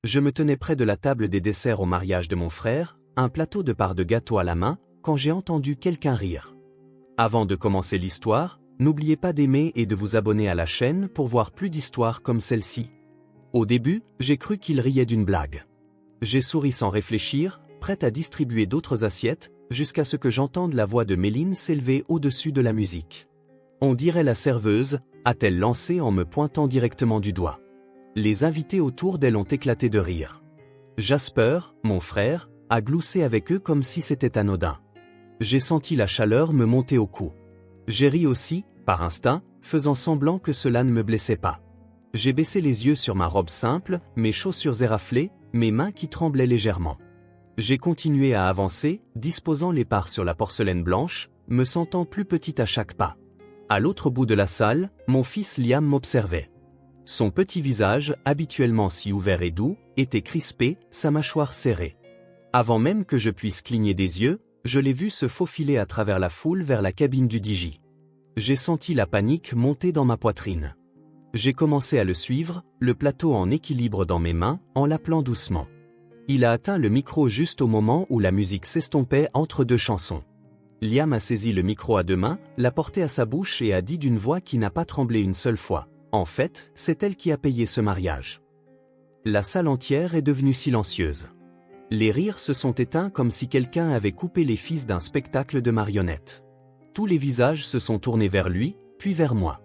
Je me tenais près de la table des desserts au mariage de mon frère, un plateau de parts de gâteau à la main, quand j'ai entendu quelqu'un rire. Avant de commencer l'histoire, n'oubliez pas d'aimer et de vous abonner à la chaîne pour voir plus d'histoires comme celle-ci. Au début, j'ai cru qu'il riait d'une blague. J'ai souri sans réfléchir, prête à distribuer d'autres assiettes, jusqu'à ce que j'entende la voix de Méline s'élever au-dessus de la musique. On dirait la serveuse, a-t-elle lancé en me pointant directement du doigt. Les invités autour d'elle ont éclaté de rire. Jasper, mon frère, a gloussé avec eux comme si c'était anodin. J'ai senti la chaleur me monter au cou. J'ai ri aussi, par instinct, faisant semblant que cela ne me blessait pas. J'ai baissé les yeux sur ma robe simple, mes chaussures éraflées, mes mains qui tremblaient légèrement. J'ai continué à avancer, disposant les parts sur la porcelaine blanche, me sentant plus petite à chaque pas. À l'autre bout de la salle, mon fils Liam m'observait. Son petit visage, habituellement si ouvert et doux, était crispé, sa mâchoire serrée. Avant même que je puisse cligner des yeux, je l'ai vu se faufiler à travers la foule vers la cabine du DJ. J'ai senti la panique monter dans ma poitrine. J'ai commencé à le suivre, le plateau en équilibre dans mes mains, en l'appelant doucement. Il a atteint le micro juste au moment où la musique s'estompait entre deux chansons. Liam a saisi le micro à deux mains, l'a porté à sa bouche et a dit d'une voix qui n'a pas tremblé une seule fois. En fait, c'est elle qui a payé ce mariage. La salle entière est devenue silencieuse. Les rires se sont éteints comme si quelqu'un avait coupé les fils d'un spectacle de marionnettes. Tous les visages se sont tournés vers lui, puis vers moi.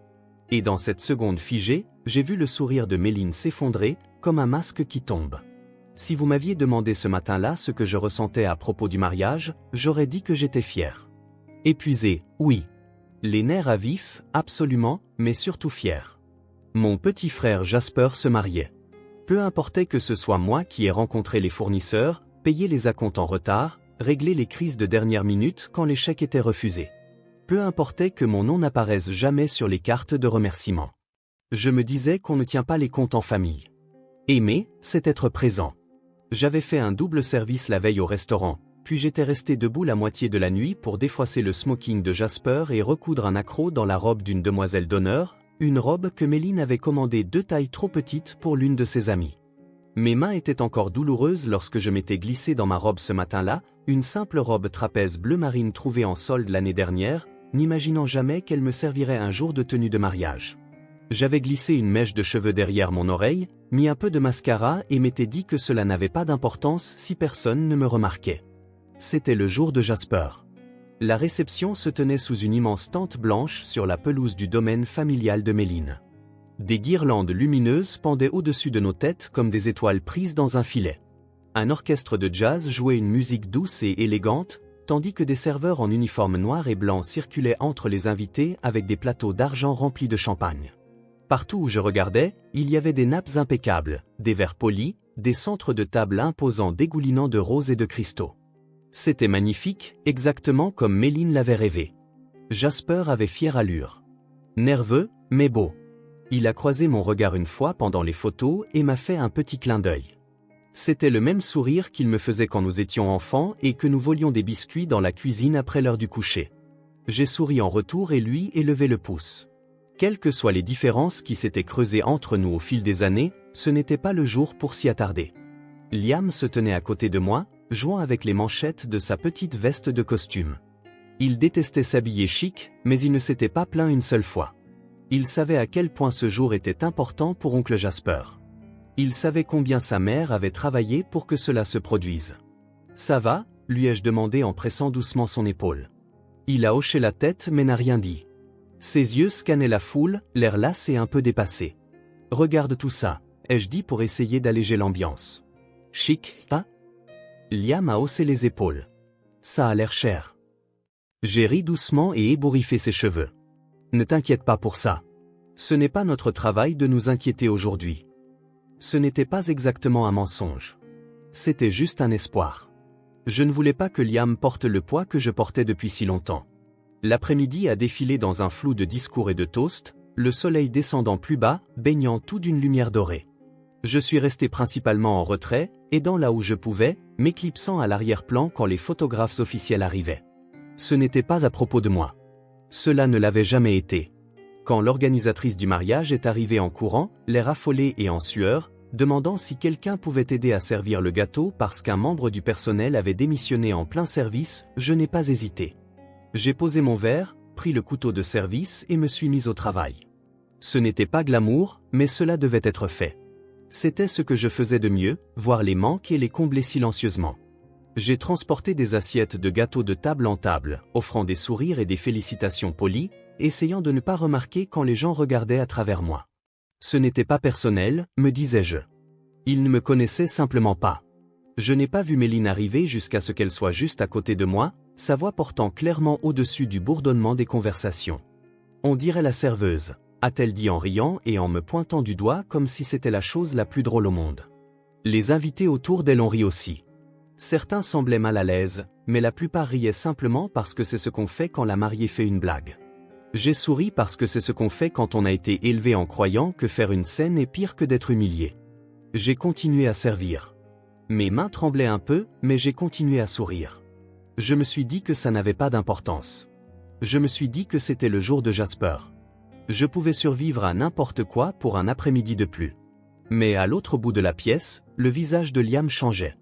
Et dans cette seconde figée, j'ai vu le sourire de Méline s'effondrer, comme un masque qui tombe. Si vous m'aviez demandé ce matin-là ce que je ressentais à propos du mariage, j'aurais dit que j'étais fier. Épuisé, oui. Les nerfs à vif, absolument, mais surtout fier. Mon petit frère Jasper se mariait. Peu importait que ce soit moi qui ai rencontré les fournisseurs, payé les acomptes en retard, réglé les crises de dernière minute quand les chèques étaient refusés. Peu importait que mon nom n'apparaisse jamais sur les cartes de remerciement. Je me disais qu'on ne tient pas les comptes en famille. Aimer, c'est être présent. J'avais fait un double service la veille au restaurant, puis j'étais resté debout la moitié de la nuit pour défroisser le smoking de Jasper et recoudre un accroc dans la robe d'une demoiselle d'honneur, une robe que Méline avait commandée 2 tailles trop petites pour l'une de ses amies. Mes mains étaient encore douloureuses lorsque je m'étais glissé dans ma robe ce matin-là, une simple robe trapèze bleu marine trouvée en solde l'année dernière, n'imaginant jamais qu'elle me servirait un jour de tenue de mariage. J'avais glissé une mèche de cheveux derrière mon oreille, mis un peu de mascara et m'étais dit que cela n'avait pas d'importance si personne ne me remarquait. C'était le jour de Jasper. La réception se tenait sous une immense tente blanche sur la pelouse du domaine familial de Méline. Des guirlandes lumineuses pendaient au-dessus de nos têtes comme des étoiles prises dans un filet. Un orchestre de jazz jouait une musique douce et élégante, tandis que des serveurs en uniforme noir et blanc circulaient entre les invités avec des plateaux d'argent remplis de champagne. Partout où je regardais, il y avait des nappes impeccables, des verres polis, des centres de table imposants dégoulinant de roses et de cristaux. C'était magnifique, exactement comme Méline l'avait rêvé. Jasper avait fière allure. Nerveux, mais beau. Il a croisé mon regard une fois pendant les photos et m'a fait un petit clin d'œil. C'était le même sourire qu'il me faisait quand nous étions enfants et que nous volions des biscuits dans la cuisine après l'heure du coucher. J'ai souri en retour et lui élevé le pouce. Quelles que soient les différences qui s'étaient creusées entre nous au fil des années, ce n'était pas le jour pour s'y attarder. Liam se tenait à côté de moi, jouant avec les manchettes de sa petite veste de costume. Il détestait s'habiller chic, mais il ne s'était pas plaint une seule fois. Il savait à quel point ce jour était important pour oncle Jasper. Il savait combien sa mère avait travaillé pour que cela se produise. « Ça va ?» lui ai-je demandé en pressant doucement son épaule. Il a hoché la tête mais n'a rien dit. Ses yeux scannaient la foule, l'air las et un peu dépassé. « Regarde tout ça », ai-je dit pour essayer d'alléger l'ambiance. « Chic, hein ?» Liam a haussé les épaules. « Ça a l'air cher. » J'ai ri doucement et ébouriffé ses cheveux. « Ne t'inquiète pas pour ça. Ce n'est pas notre travail de nous inquiéter aujourd'hui. » Ce n'était pas exactement un mensonge. C'était juste un espoir. Je ne voulais pas que Liam porte le poids que je portais depuis si longtemps. L'après-midi a défilé dans un flou de discours et de toasts, le soleil descendant plus bas, baignant tout d'une lumière dorée. Je suis resté principalement en retrait, aidant là où je pouvais, m'éclipsant à l'arrière-plan quand les photographes officiels arrivaient. Ce n'était pas à propos de moi. Cela ne l'avait jamais été. Quand l'organisatrice du mariage est arrivée en courant, l'air affolé et en sueur, demandant si quelqu'un pouvait aider à servir le gâteau parce qu'un membre du personnel avait démissionné en plein service. Je n'ai pas hésité. J'ai posé mon verre, pris le couteau de service et me suis mis au travail. Ce n'était pas glamour, mais cela devait être fait. C'était ce que je faisais de mieux, voir les manques et les combler silencieusement. J'ai transporté des assiettes de gâteaux de table en table, offrant des sourires et des félicitations polies, essayant de ne pas remarquer quand les gens regardaient à travers moi. Ce n'était pas personnel, me disais-je. Ils ne me connaissaient simplement pas. Je n'ai pas vu Méline arriver jusqu'à ce qu'elle soit juste à côté de moi, sa voix portant clairement au-dessus du bourdonnement des conversations. On dirait la serveuse, a-t-elle dit en riant et en me pointant du doigt comme si c'était la chose la plus drôle au monde. Les invités autour d'elle ont ri aussi. Certains semblaient mal à l'aise, mais la plupart riaient simplement parce que c'est ce qu'on fait quand la mariée fait une blague. J'ai souri parce que c'est ce qu'on fait quand on a été élevé en croyant que faire une scène est pire que d'être humilié. J'ai continué à servir. Mes mains tremblaient un peu, mais j'ai continué à sourire. Je me suis dit que ça n'avait pas d'importance. Je me suis dit que c'était le jour de Jasper. Je pouvais survivre à n'importe quoi pour un après-midi de plus. Mais à l'autre bout de la pièce, le visage de Liam changeait.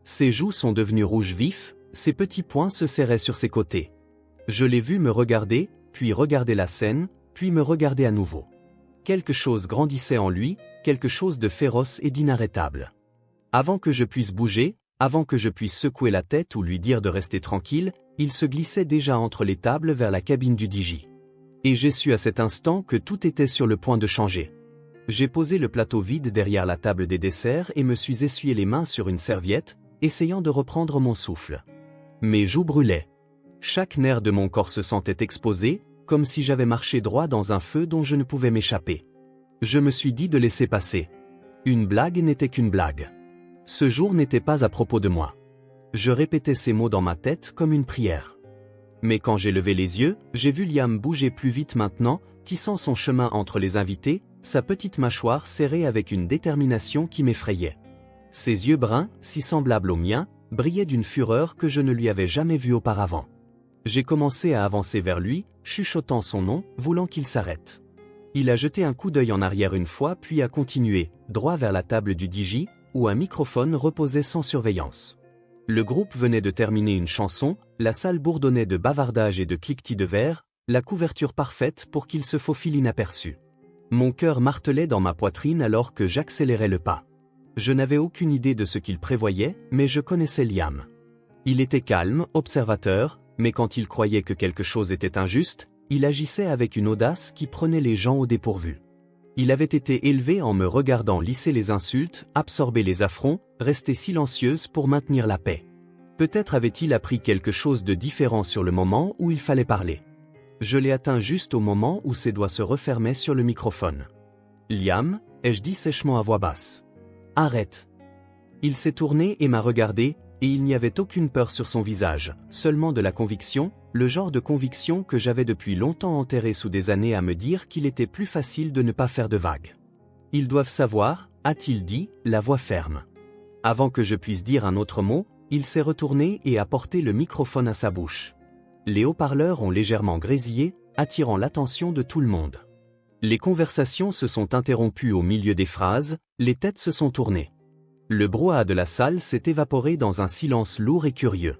Ses joues sont devenues rouges vifs, ses petits poings se serraient sur ses côtés. Je l'ai vu me regarder, puis regarder la scène, puis me regarder à nouveau. Quelque chose grandissait en lui, quelque chose de féroce et d'inarrêtable. Avant que je puisse bouger, avant que je puisse secouer la tête ou lui dire de rester tranquille, il se glissait déjà entre les tables vers la cabine du DJ. Et j'ai su à cet instant que tout était sur le point de changer. J'ai posé le plateau vide derrière la table des desserts et me suis essuyé les mains sur une serviette, essayant de reprendre mon souffle. Mes joues brûlaient. Chaque nerf de mon corps se sentait exposé, comme si j'avais marché droit dans un feu dont je ne pouvais m'échapper. Je me suis dit de laisser passer. Une blague n'était qu'une blague. Ce jour n'était pas à propos de moi. Je répétais ces mots dans ma tête comme une prière. Mais quand j'ai levé les yeux, j'ai vu Liam bouger plus vite maintenant, tissant son chemin entre les invités, sa petite mâchoire serrée avec une détermination qui m'effrayait. Ses yeux bruns, si semblables aux miens, brillaient d'une fureur que je ne lui avais jamais vue auparavant. J'ai commencé à avancer vers lui, chuchotant son nom, voulant qu'il s'arrête. Il a jeté un coup d'œil en arrière une fois puis a continué, droit vers la table du DJ, où un microphone reposait sans surveillance. Le groupe venait de terminer une chanson, la salle bourdonnait de bavardages et de cliquetis de verre, la couverture parfaite pour qu'il se faufile inaperçu. Mon cœur martelait dans ma poitrine alors que j'accélérais le pas. Je n'avais aucune idée de ce qu'il prévoyait, mais je connaissais Liam. Il était calme, observateur, mais quand il croyait que quelque chose était injuste, il agissait avec une audace qui prenait les gens au dépourvu. Il avait été élevé en me regardant lisser les insultes, absorber les affronts, rester silencieuse pour maintenir la paix. Peut-être avait-il appris quelque chose de différent sur le moment où il fallait parler. Je l'ai atteint juste au moment où ses doigts se refermaient sur le microphone. « Liam » ai-je dit sèchement à voix basse. « Arrête !» Il s'est tourné et m'a regardé, et il n'y avait aucune peur sur son visage, seulement de la conviction, le genre de conviction que j'avais depuis longtemps enterré sous des années à me dire qu'il était plus facile de ne pas faire de vagues. « Ils doivent savoir » a-t-il dit, la voix ferme. Avant que je puisse dire un autre mot, il s'est retourné et a porté le microphone à sa bouche. Les haut-parleurs ont légèrement grésillé, attirant l'attention de tout le monde. Les conversations se sont interrompues au milieu des phrases, les têtes se sont tournées. Le brouhaha de la salle s'est évaporé dans un silence lourd et curieux.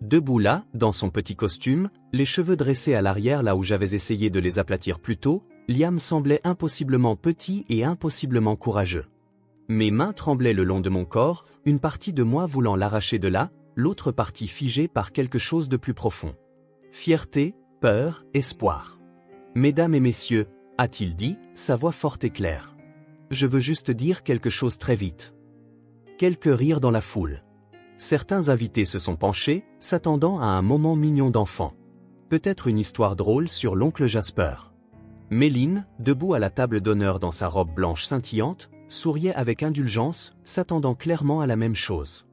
Debout là, dans son petit costume, les cheveux dressés à l'arrière là où j'avais essayé de les aplatir plus tôt, Liam semblait impossiblement petit et impossiblement courageux. Mes mains tremblaient le long de mon corps, une partie de moi voulant l'arracher de là, l'autre partie figée par quelque chose de plus profond. Fierté, peur, espoir. « Mesdames et messieurs » a-t-il dit, sa voix forte et claire. « Je veux juste dire quelque chose très vite. » Quelques rires dans la foule. Certains invités se sont penchés, s'attendant à un moment mignon d'enfant. Peut-être une histoire drôle sur l'oncle Jasper. Méline, debout à la table d'honneur dans sa robe blanche scintillante, souriait avec indulgence, s'attendant clairement à la même chose.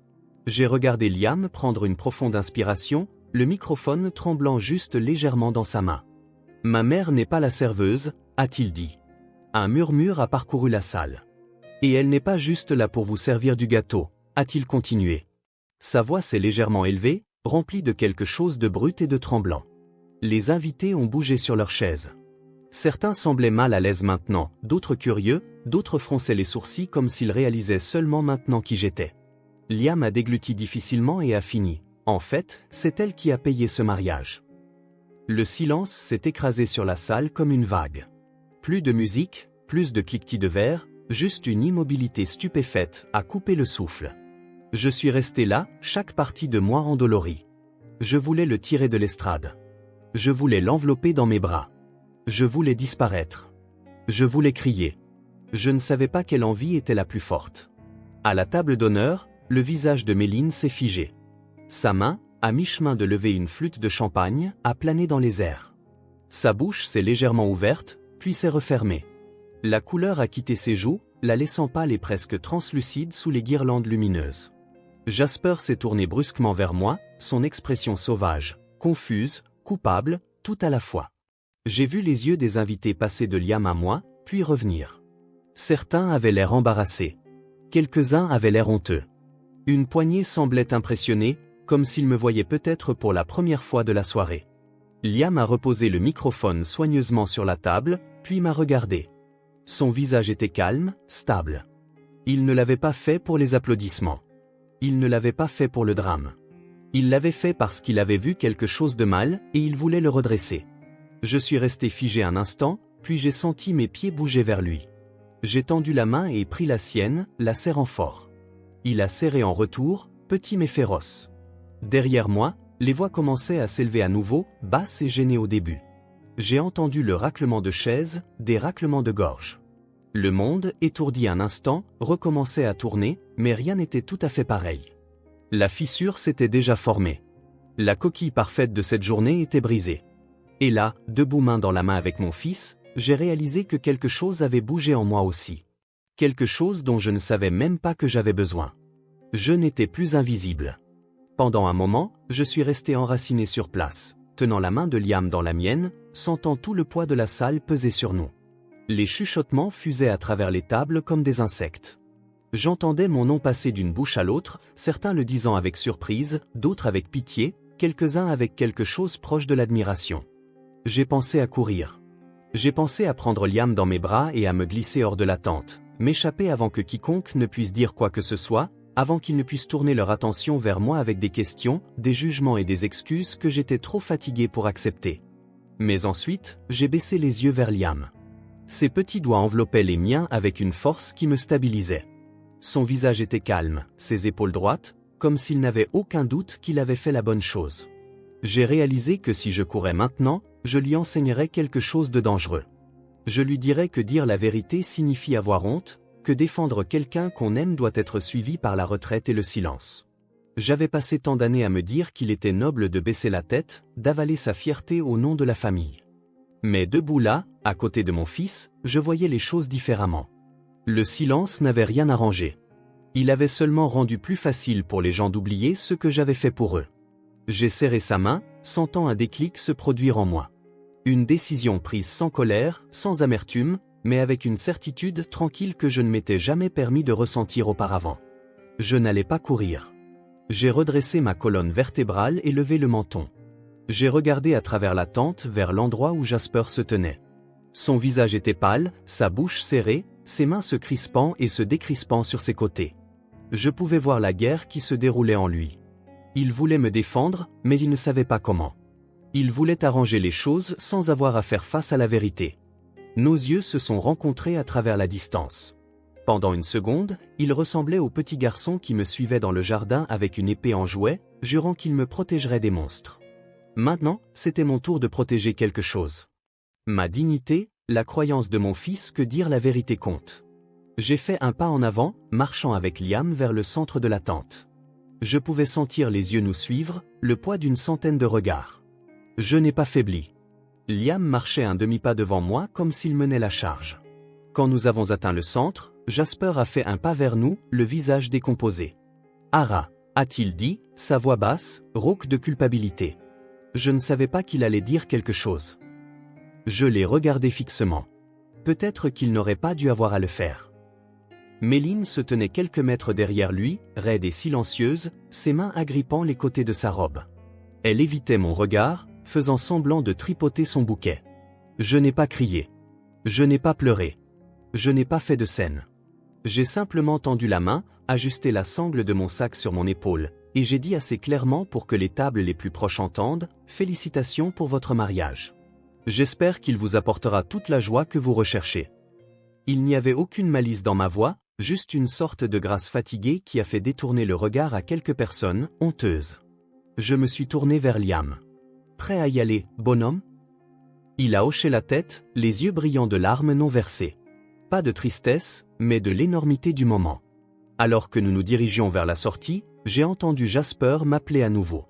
J'ai regardé Liam prendre une profonde inspiration, le microphone tremblant juste légèrement dans sa main. « Ma mère n'est pas la serveuse » a-t-il dit. Un murmure a parcouru la salle. « Et elle n'est pas juste là pour vous servir du gâteau » a-t-il continué. Sa voix s'est légèrement élevée, remplie de quelque chose de brut et de tremblant. Les invités ont bougé sur leurs chaises. Certains semblaient mal à l'aise maintenant, d'autres curieux, d'autres fronçaient les sourcils comme s'ils réalisaient seulement maintenant qui j'étais. Liam a dégluti difficilement et a fini. En fait, c'est elle qui a payé ce mariage. Le silence s'est écrasé sur la salle comme une vague. Plus de musique, plus de cliquetis de verre, juste une immobilité stupéfaite à couper le souffle. Je suis resté là, chaque partie de moi endolorie. Je voulais le tirer de l'estrade. Je voulais l'envelopper dans mes bras. Je voulais disparaître. Je voulais crier. Je ne savais pas quelle envie était la plus forte. À la table d'honneur, le visage de Méline s'est figé. Sa main, à mi-chemin de lever une flûte de champagne, a plané dans les airs. Sa bouche s'est légèrement ouverte, puis s'est refermée. La couleur a quitté ses joues, la laissant pâle et presque translucide sous les guirlandes lumineuses. Jasper s'est tourné brusquement vers moi, son expression sauvage, confuse, coupable, tout à la fois. J'ai vu les yeux des invités passer de Liam à moi, puis revenir. Certains avaient l'air embarrassés. Quelques-uns avaient l'air honteux. Une poignée semblait impressionnée, comme s'ils me voyaient peut-être pour la première fois de la soirée. Liam a reposé le microphone soigneusement sur la table, puis m'a regardé. Son visage était calme, stable. Il ne l'avait pas fait pour les applaudissements. Il ne l'avait pas fait pour le drame. Il l'avait fait parce qu'il avait vu quelque chose de mal, et il voulait le redresser. Je suis resté figé un instant, puis j'ai senti mes pieds bouger vers lui. J'ai tendu la main et pris la sienne, la serrant fort. Il a serré en retour, petit mais féroce. Derrière moi, les voix commençaient à s'élever à nouveau, basses et gênées au début. J'ai entendu le raclement de chaises, des raclements de gorge. Le monde, étourdi un instant, recommençait à tourner, mais rien n'était tout à fait pareil. La fissure s'était déjà formée. La coquille parfaite de cette journée était brisée. Et là, debout main dans la main avec mon fils, j'ai réalisé que quelque chose avait bougé en moi aussi. Quelque chose dont je ne savais même pas que j'avais besoin. Je n'étais plus invisible. Pendant un moment, je suis resté enraciné sur place, tenant la main de Liam dans la mienne, sentant tout le poids de la salle peser sur nous. Les chuchotements fusaient à travers les tables comme des insectes. J'entendais mon nom passer d'une bouche à l'autre, certains le disant avec surprise, d'autres avec pitié, quelques-uns avec quelque chose proche de l'admiration. J'ai pensé à courir. J'ai pensé à prendre Liam dans mes bras et à me glisser hors de la tente, m'échapper avant que quiconque ne puisse dire quoi que ce soit, avant qu'ils ne puissent tourner leur attention vers moi avec des questions, des jugements et des excuses que j'étais trop fatigué pour accepter. Mais ensuite, j'ai baissé les yeux vers Liam. Ses petits doigts enveloppaient les miens avec une force qui me stabilisait. Son visage était calme, ses épaules droites, comme s'il n'avait aucun doute qu'il avait fait la bonne chose. J'ai réalisé que si je courais maintenant, je lui enseignerais quelque chose de dangereux. Je lui dirais que dire la vérité signifie avoir honte, que défendre quelqu'un qu'on aime doit être suivi par la retraite et le silence. J'avais passé tant d'années à me dire qu'il était noble de baisser la tête, d'avaler sa fierté au nom de la famille. Mais debout là, à côté de mon fils, je voyais les choses différemment. Le silence n'avait rien arrangé. Il avait seulement rendu plus facile pour les gens d'oublier ce que j'avais fait pour eux. J'ai serré sa main, sentant un déclic se produire en moi. Une décision prise sans colère, sans amertume, mais avec une certitude tranquille que je ne m'étais jamais permis de ressentir auparavant. Je n'allais pas courir. J'ai redressé ma colonne vertébrale et levé le menton. J'ai regardé à travers la tente vers l'endroit où Jasper se tenait. Son visage était pâle, sa bouche serrée, ses mains se crispant et se décrispant sur ses côtés. Je pouvais voir la guerre qui se déroulait en lui. Il voulait me défendre, mais il ne savait pas comment. Il voulait arranger les choses sans avoir à faire face à la vérité. Nos yeux se sont rencontrés à travers la distance. Pendant une seconde, il ressemblait au petit garçon qui me suivait dans le jardin avec une épée en jouet, jurant qu'il me protégerait des monstres. Maintenant, c'était mon tour de protéger quelque chose. Ma dignité, la croyance de mon fils que dire la vérité compte. J'ai fait un pas en avant, marchant avec Liam vers le centre de la tente. Je pouvais sentir les yeux nous suivre, le poids d'une centaine de regards. Je n'ai pas faibli. Liam marchait un demi-pas devant moi comme s'il menait la charge. Quand nous avons atteint le centre, Jasper a fait un pas vers nous, le visage décomposé. « Ara » a-t-il dit, sa voix basse, rauque de culpabilité. Je ne savais pas qu'il allait dire quelque chose. Je l'ai regardé fixement. Peut-être qu'il n'aurait pas dû avoir à le faire. Méline se tenait quelques mètres derrière lui, raide et silencieuse, ses mains agrippant les côtés de sa robe. Elle évitait mon regard, faisant semblant de tripoter son bouquet. Je n'ai pas crié. Je n'ai pas pleuré. Je n'ai pas fait de scène. J'ai simplement tendu la main, ajusté la sangle de mon sac sur mon épaule, et j'ai dit assez clairement pour que les tables les plus proches entendent, « Félicitations pour votre mariage. J'espère qu'il vous apportera toute la joie que vous recherchez. » Il n'y avait aucune malice dans ma voix, juste une sorte de grâce fatiguée qui a fait détourner le regard à quelques personnes, honteuses. Je me suis tourné vers Liam. « Prêt à y aller, bonhomme ?» Il a hoché la tête, les yeux brillants de larmes non versées. Pas de tristesse, mais de l'énormité du moment. Alors que nous nous dirigions vers la sortie, j'ai entendu Jasper m'appeler à nouveau.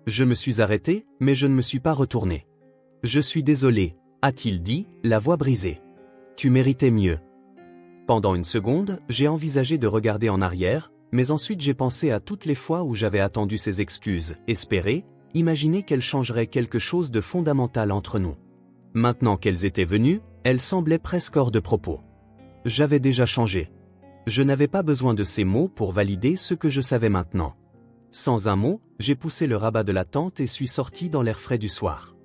Je me suis arrêté, mais je ne me suis pas retourné. « Je suis désolé, » a-t-il dit, la voix brisée. « Tu méritais mieux. » Pendant une seconde, j'ai envisagé de regarder en arrière, mais ensuite j'ai pensé à toutes les fois où j'avais attendu ses excuses, espéré, imaginé qu'elles changeraient quelque chose de fondamental entre nous. Maintenant qu'elles étaient venues, elles semblaient presque hors de propos. J'avais déjà changé. Je n'avais pas besoin de ces mots pour valider ce que je savais maintenant. Sans un mot, j'ai poussé le rabat de la tente et suis sorti dans l'air frais du soir.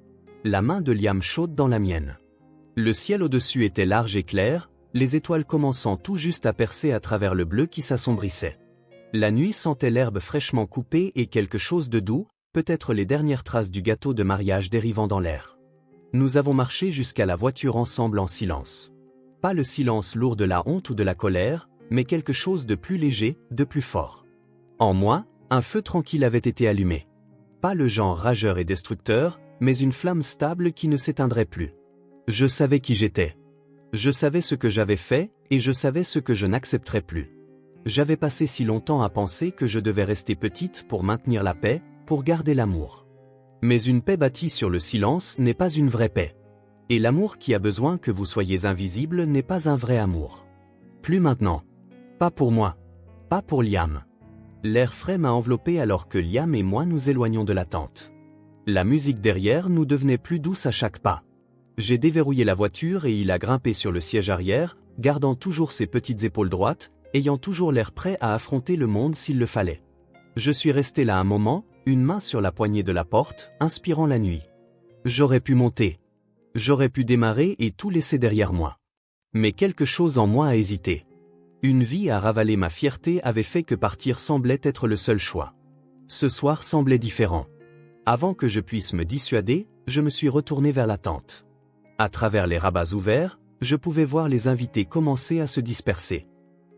La main de Liam chaude dans la mienne. Le ciel au-dessus était large et clair, les étoiles commençant tout juste à percer à travers le bleu qui s'assombrissait. La nuit sentait l'herbe fraîchement coupée et quelque chose de doux, peut-être les dernières traces du gâteau de mariage dérivant dans l'air. Nous avons marché jusqu'à la voiture ensemble en silence. Pas le silence lourd de la honte ou de la colère, mais quelque chose de plus léger, de plus fort. En moi, un feu tranquille avait été allumé. Pas le genre rageur et destructeur, mais une flamme stable qui ne s'éteindrait plus. Je savais qui j'étais. Je savais ce que j'avais fait, et je savais ce que je n'accepterais plus. J'avais passé si longtemps à penser que je devais rester petite pour maintenir la paix, pour garder l'amour. Mais une paix bâtie sur le silence n'est pas une vraie paix. Et l'amour qui a besoin que vous soyez invisible n'est pas un vrai amour. Plus maintenant. Pas pour moi. Pas pour Liam. L'air frais m'a enveloppé alors que Liam et moi nous éloignions de la tente. La musique derrière nous devenait plus douce à chaque pas. J'ai déverrouillé la voiture et il a grimpé sur le siège arrière, gardant toujours ses petites épaules droites, ayant toujours l'air prêt à affronter le monde s'il le fallait. Je suis resté là un moment, une main sur la poignée de la porte, inspirant la nuit. J'aurais pu monter. J'aurais pu démarrer et tout laisser derrière moi. Mais quelque chose en moi a hésité. Une vie à ravaler ma fierté avait fait que partir semblait être le seul choix. Ce soir semblait différent. Avant que je puisse me dissuader, je me suis retourné vers la tente. À travers les rabats ouverts, je pouvais voir les invités commencer à se disperser.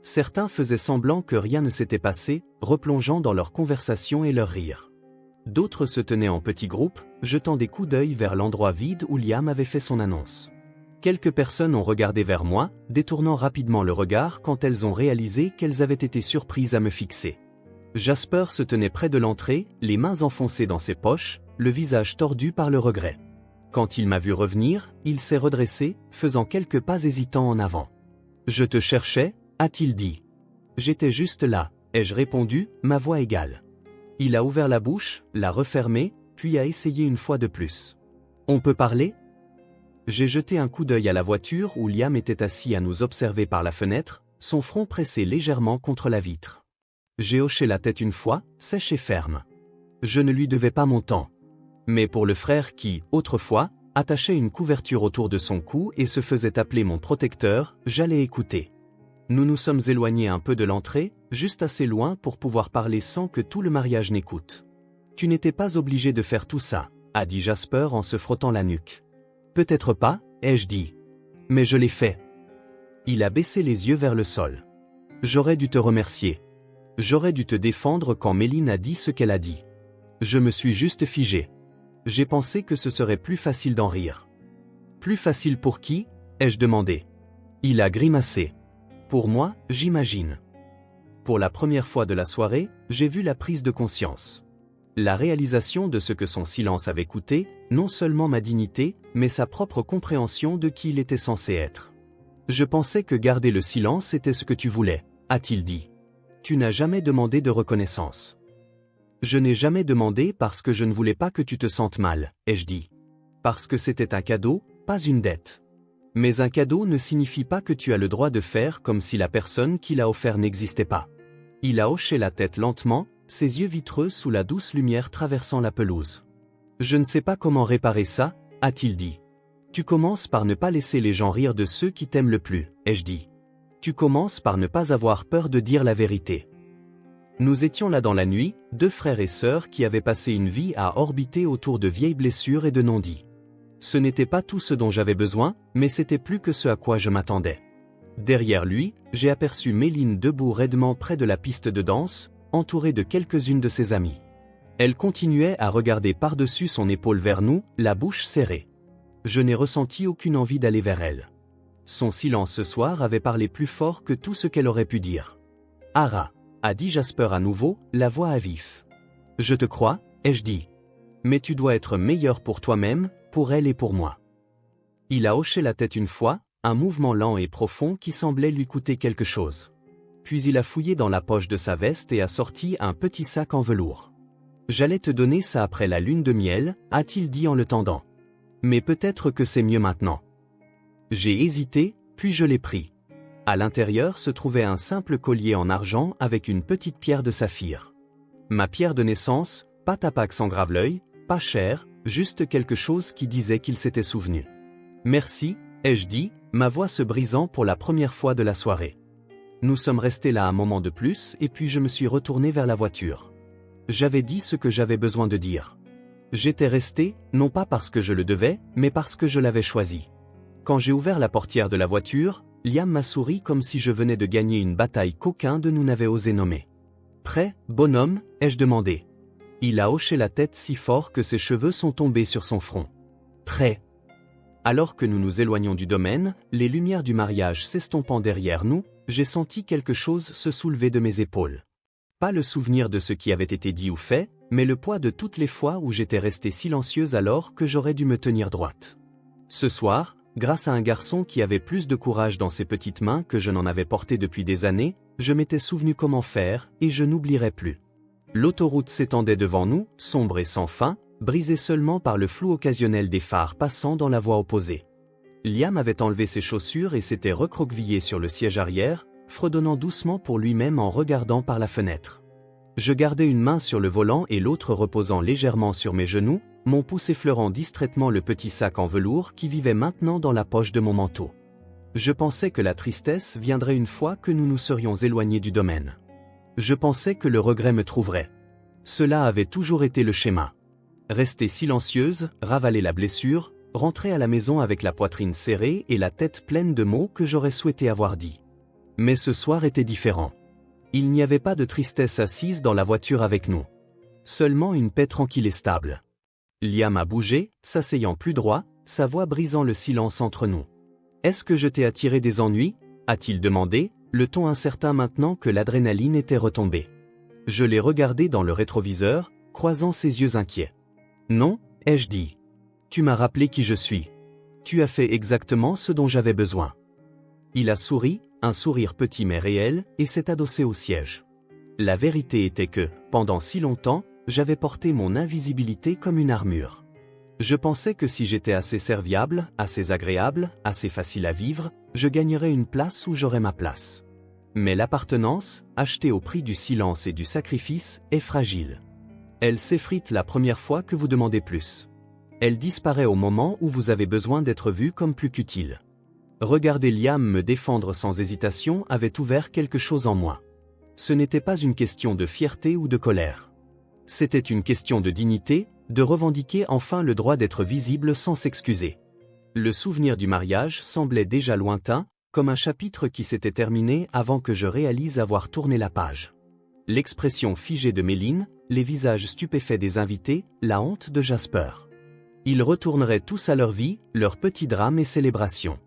Certains faisaient semblant que rien ne s'était passé, replongeant dans leurs conversations et leurs rires. D'autres se tenaient en petits groupes, jetant des coups d'œil vers l'endroit vide où Liam avait fait son annonce. Quelques personnes ont regardé vers moi, détournant rapidement le regard quand elles ont réalisé qu'elles avaient été surprises à me fixer. Jasper se tenait près de l'entrée, les mains enfoncées dans ses poches, le visage tordu par le regret. Quand il m'a vu revenir, il s'est redressé, faisant quelques pas hésitants en avant. « Je te cherchais » a-t-il dit. « J'étais juste là » ai-je répondu, ma voix égale. Il a ouvert la bouche, l'a refermée, puis a essayé une fois de plus. « On peut parler ?» J'ai jeté un coup d'œil à la voiture où Liam était assis à nous observer par la fenêtre, son front pressé légèrement contre la vitre. J'ai hoché la tête une fois, sèche et ferme. Je ne lui devais pas mon temps. Mais pour le frère qui, autrefois, attachait une couverture autour de son cou et se faisait appeler mon protecteur, j'allais écouter. Nous nous sommes éloignés un peu de l'entrée, juste assez loin pour pouvoir parler sans que tout le mariage n'écoute. « Tu n'étais pas obligé de faire tout ça » a dit Jasper en se frottant la nuque. « Peut-être pas, ai-je dit. Mais je l'ai fait. » Il a baissé les yeux vers le sol. « J'aurais dû te remercier. J'aurais dû te défendre quand Méline a dit ce qu'elle a dit. Je me suis juste figé. J'ai pensé que ce serait plus facile d'en rire. »« Plus facile pour qui ?» ai-je demandé. Il a grimacé. « Pour moi, j'imagine. » Pour la première fois de la soirée, j'ai vu la prise de conscience. La réalisation de ce que son silence avait coûté, non seulement ma dignité, mais sa propre compréhension de qui il était censé être. « Je pensais que garder le silence était ce que tu voulais, » a-t-il dit. « Tu n'as jamais demandé de reconnaissance. » Je n'ai jamais demandé parce que je ne voulais pas que tu te sentes mal, ai-je dit. Parce que c'était un cadeau, pas une dette. Mais un cadeau ne signifie pas que tu as le droit de faire comme si la personne qui l'a offert n'existait pas. Il a hoché la tête lentement, ses yeux vitreux sous la douce lumière traversant la pelouse. Je ne sais pas comment réparer ça, a-t-il dit. Tu commences par ne pas laisser les gens rire de ceux qui t'aiment le plus, ai-je dit. Tu commences par ne pas avoir peur de dire la vérité. Nous étions là dans la nuit, deux frères et sœurs qui avaient passé une vie à orbiter autour de vieilles blessures et de non-dits. Ce n'était pas tout ce dont j'avais besoin, mais c'était plus que ce à quoi je m'attendais. Derrière lui, j'ai aperçu Méline debout raidement près de la piste de danse, entourée de quelques-unes de ses amies. Elle continuait à regarder par-dessus son épaule vers nous, la bouche serrée. Je n'ai ressenti aucune envie d'aller vers elle. Son silence ce soir avait parlé plus fort que tout ce qu'elle aurait pu dire. « Ara » a dit Jasper à nouveau, la voix à vif. « Je te crois, ai-je dit. Mais tu dois être meilleur pour toi-même, pour elle et pour moi. » Il a hoché la tête une fois, un mouvement lent et profond qui semblait lui coûter quelque chose. Puis il a fouillé dans la poche de sa veste et a sorti un petit sac en velours. « J'allais te donner ça après la lune de miel, a-t-il dit en le tendant. Mais peut-être que c'est mieux maintenant. » J'ai hésité, puis je l'ai pris. À l'intérieur se trouvait un simple collier en argent avec une petite pierre de saphir. Ma pierre de naissance, pas tapac sans grave-l'œil, pas cher, juste quelque chose qui disait qu'il s'était souvenu. « Merci », ai-je dit, ma voix se brisant pour la première fois de la soirée. Nous sommes restés là un moment de plus et puis je me suis retourné vers la voiture. J'avais dit ce que j'avais besoin de dire. J'étais resté, non pas parce que je le devais, mais parce que je l'avais choisi. Quand j'ai ouvert la portière de la voiture, Liam m'a souri comme si je venais de gagner une bataille qu'aucun de nous n'avait osé nommer. « Prêt, bonhomme ?» ai-je demandé. Il a hoché la tête si fort que ses cheveux sont tombés sur son front. « Prêt ?» Alors que nous nous éloignions du domaine, les lumières du mariage s'estompant derrière nous, j'ai senti quelque chose se soulever de mes épaules. Pas le souvenir de ce qui avait été dit ou fait, mais le poids de toutes les fois où j'étais restée silencieuse alors que j'aurais dû me tenir droite. Ce soir, grâce à un garçon qui avait plus de courage dans ses petites mains que je n'en avais porté depuis des années, je m'étais souvenu comment faire et je n'oublierai plus. L'autoroute s'étendait devant nous, sombre et sans fin, brisée seulement par le flou occasionnel des phares passant dans la voie opposée. Liam avait enlevé ses chaussures et s'était recroquevillé sur le siège arrière, fredonnant doucement pour lui-même en regardant par la fenêtre. Je gardais une main sur le volant et l'autre reposant légèrement sur mes genoux, mon pouce effleurant distraitement le petit sac en velours qui vivait maintenant dans la poche de mon manteau. Je pensais que la tristesse viendrait une fois que nous nous serions éloignés du domaine. Je pensais que le regret me trouverait. Cela avait toujours été le schéma. Rester silencieuse, ravaler la blessure, rentrer à la maison avec la poitrine serrée et la tête pleine de mots que j'aurais souhaité avoir dit. Mais ce soir était différent. Il n'y avait pas de tristesse assise dans la voiture avec nous. Seulement une paix tranquille et stable. Liam a bougé, s'asseyant plus droit, sa voix brisant le silence entre nous. « Est-ce que je t'ai attiré des ennuis ?» a-t-il demandé, le ton incertain maintenant que l'adrénaline était retombée. Je l'ai regardé dans le rétroviseur, croisant ses yeux inquiets. « Non, ai-je dit. Tu m'as rappelé qui je suis. Tu as fait exactement ce dont j'avais besoin. » Il a souri, un sourire petit mais réel, et s'est adossé au siège. La vérité était que, pendant si longtemps, j'avais porté mon invisibilité comme une armure. Je pensais que si j'étais assez serviable, assez agréable, assez facile à vivre, je gagnerais une place où j'aurais ma place. Mais l'appartenance, achetée au prix du silence et du sacrifice, est fragile. Elle s'effrite la première fois que vous demandez plus. Elle disparaît au moment où vous avez besoin d'être vu comme plus qu'utile. Regarder Liam me défendre sans hésitation avait ouvert quelque chose en moi. Ce n'était pas une question de fierté ou de colère. C'était une question de dignité, de revendiquer enfin le droit d'être visible sans s'excuser. Le souvenir du mariage semblait déjà lointain, comme un chapitre qui s'était terminé avant que je réalise avoir tourné la page. L'expression figée de Méline, les visages stupéfaits des invités, la honte de Jasper. Ils retourneraient tous à leur vie, leurs petits drames et célébrations.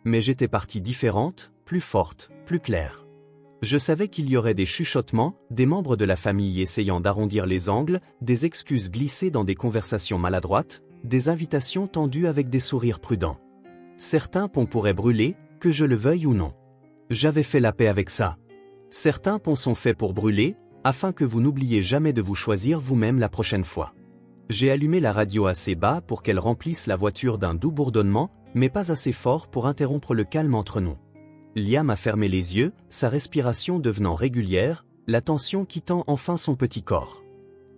Mais j'étais partie différente, plus forte, plus claire. Je savais qu'il y aurait des chuchotements, des membres de la famille essayant d'arrondir les angles, des excuses glissées dans des conversations maladroites, des invitations tendues avec des sourires prudents. Certains ponts pourraient brûler, que je le veuille ou non. J'avais fait la paix avec ça. Certains ponts sont faits pour brûler, afin que vous n'oubliez jamais de vous choisir vous-même la prochaine fois. J'ai allumé la radio assez bas pour qu'elle remplisse la voiture d'un doux bourdonnement, mais pas assez fort pour interrompre le calme entre nous. Liam a fermé les yeux, sa respiration devenant régulière, la tension quittant enfin son petit corps.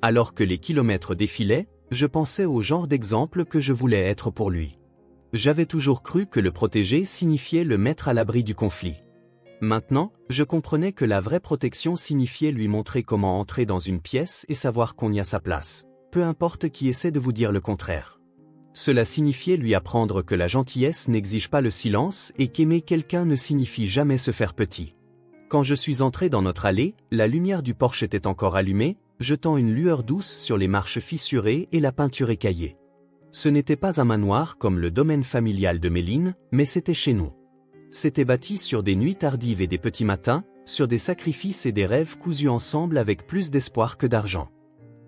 Alors que les kilomètres défilaient, je pensais au genre d'exemple que je voulais être pour lui. J'avais toujours cru que le protéger signifiait le mettre à l'abri du conflit. Maintenant, je comprenais que la vraie protection signifiait lui montrer comment entrer dans une pièce et savoir qu'on y a sa place, peu importe qui essaie de vous dire le contraire. Cela signifiait lui apprendre que la gentillesse n'exige pas le silence et qu'aimer quelqu'un ne signifie jamais se faire petit. Quand je suis entré dans notre allée, la lumière du porche était encore allumée, jetant une lueur douce sur les marches fissurées et la peinture écaillée. Ce n'était pas un manoir comme le domaine familial de Méline, mais c'était chez nous. C'était bâti sur des nuits tardives et des petits matins, sur des sacrifices et des rêves cousus ensemble avec plus d'espoir que d'argent.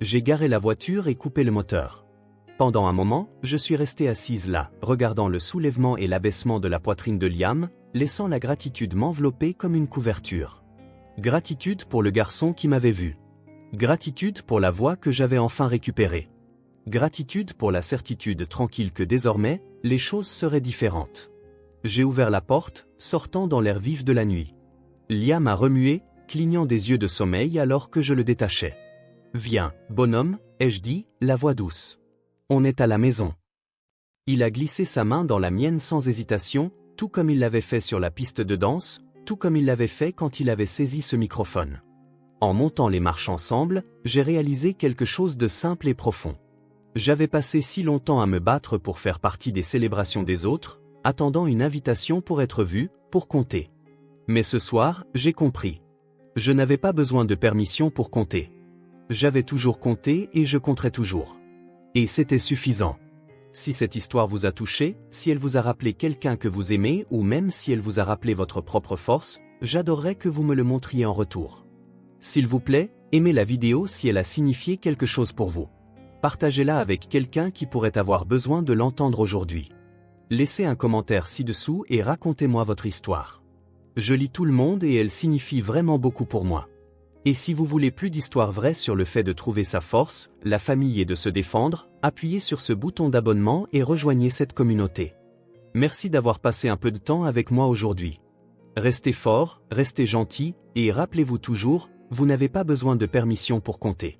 J'ai garé la voiture et coupé le moteur. Pendant un moment, je suis resté assise là, regardant le soulèvement et l'abaissement de la poitrine de Liam, laissant la gratitude m'envelopper comme une couverture. Gratitude pour le garçon qui m'avait vu. Gratitude pour la voix que j'avais enfin récupérée. Gratitude pour la certitude tranquille que désormais, les choses seraient différentes. J'ai ouvert la porte, sortant dans l'air vif de la nuit. Liam a remué, clignant des yeux de sommeil alors que je le détachais. « Viens, bonhomme », ai-je dit, la voix douce. « On est à la maison. » Il a glissé sa main dans la mienne sans hésitation, tout comme il l'avait fait sur la piste de danse, tout comme il l'avait fait quand il avait saisi ce microphone. En montant les marches ensemble, j'ai réalisé quelque chose de simple et profond. J'avais passé si longtemps à me battre pour faire partie des célébrations des autres, attendant une invitation pour être vu, pour compter. Mais ce soir, j'ai compris. Je n'avais pas besoin de permission pour compter. J'avais toujours compté et je compterai toujours. Et c'était suffisant. Si cette histoire vous a touché, si elle vous a rappelé quelqu'un que vous aimez ou même si elle vous a rappelé votre propre force, j'adorerais que vous me le montriez en retour. S'il vous plaît, aimez la vidéo si elle a signifié quelque chose pour vous. Partagez-la avec quelqu'un qui pourrait avoir besoin de l'entendre aujourd'hui. Laissez un commentaire ci-dessous et racontez-moi votre histoire. Je lis tout le monde et elle signifie vraiment beaucoup pour moi. Et si vous voulez plus d'histoires vraies sur le fait de trouver sa force, la famille et de se défendre, appuyez sur ce bouton d'abonnement et rejoignez cette communauté. Merci d'avoir passé un peu de temps avec moi aujourd'hui. Restez fort, restez gentil, et rappelez-vous toujours, vous n'avez pas besoin de permission pour compter.